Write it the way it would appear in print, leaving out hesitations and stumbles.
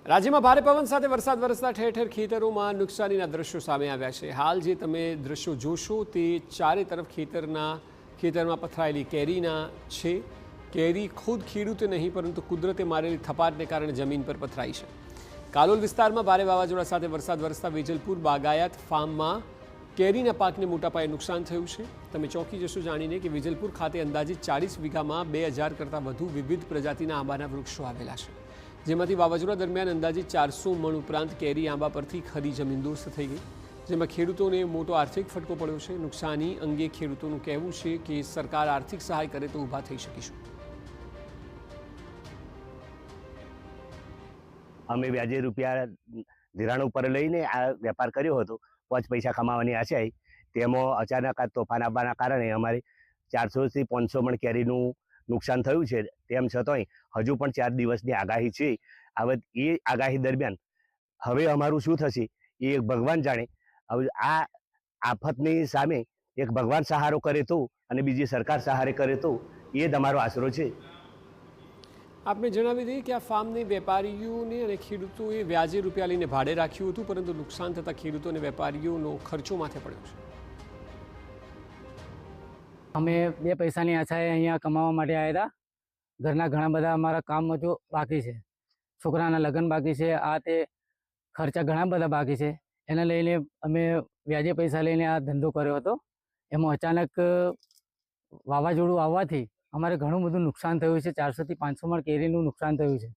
રાજ્યમાં ભારે પવન સાથે વરસાદ વરસતા ઠેર ઠેર ખેતરોમાં નુકસાનીના દ્રશ્યો સામે આવ્યા છે। હાલ જે તમે દ્રશ્યો જોશો તે ચારે તરફ ખેતરમાં પથરાયેલી કેરીના છે। કેરી ખુદ ખેડૂતે નહીં પરંતુ કુદરતે મારેલી થપાટને કારણે જમીન પર પથરાઈ છે। કાલોલ વિસ્તારમાં ભારે વાવાઝોડા સાથે વરસાદ વરસતા વેજલપુર બાગાયત ફાર્મમાં કેરીના પાકને મોટા પાયે નુકસાન થયું છે। તમે ચોંકી જશો જાણીને કે વેજલપુર ખાતે અંદાજિત 40 વીઘામાં 2000 કરતાં વધુ વિવિધ પ્રજાતિના આંબાના વૃક્ષો આવેલા છે, જેમાંથી વાવાઝોડા દરમિયાન અંદાજિત 400 મણ ઉપરાંત કેરી આંબા પરથી ખરી જમીન દોસ્ત થઈ ગઈ, જેમાં ખેડૂતોને મોટો આર્થિક ફટકો પડ્યો છે। નુકસાની અંગે ખેડૂતોનું કહેવું છે કે સરકાર આર્થિક સહાય કરે તો ઊભા થઈ શકીશું। અમે વ્યાજે રૂપિયા ધિરાણ ઉપર લઈને આ વેપાર કર્યો હતો। 5 પૈસા કમાવાની આશાએ તેમાં અચાનક આ તોફાન આવવાના કારણે અમારે 400 થી 500 મણ કેરીનું નુકસાન થયું છે। તેમ છતાંય હજુ પણ 4 દિવસની આગાહી છે। હવે એ આગાહી દરમિયાન હવે અમારું શું થશે એ ભગવાન જાણે। હવે આ આફતની સામે એક ભગવાન સહારો કરે તો અને બીજી સરકાર સહારે કરે તો એ જ અમારો આશરો છે। આપને જણાવી દઈએ કે આ ફાર્મને વેપારીઓને અને ખેડૂતોએ વ્યાજે રૂપિયા લઈને ભાડે રાખ્યું હતું, પરંતુ નુકસાન થતાં ખેડૂતો અને વેપારીઓનો ખર્ચો માથે પડ્યો છે। અમે 2 પૈસાની આશાએ અહીંયા કમાવા માટે આવ્યા હતા। ઘરના ઘણા બધા અમારા કામ હજુ બાકી છે, છોકરાના લગ્ન બાકી છે, આ તે ખર્ચા ઘણા બધા બાકી છે। એને લઈને અમે વ્યાજે પૈસા લઈને આ ધંધો કર્યો હતો। એમાં અચાનક વાવાઝોડું આવવાથી અમારે ઘણું બધું નુકસાન થયું છે। 400 થી 500 મણ કેરીનું નુકસાન થયું છે।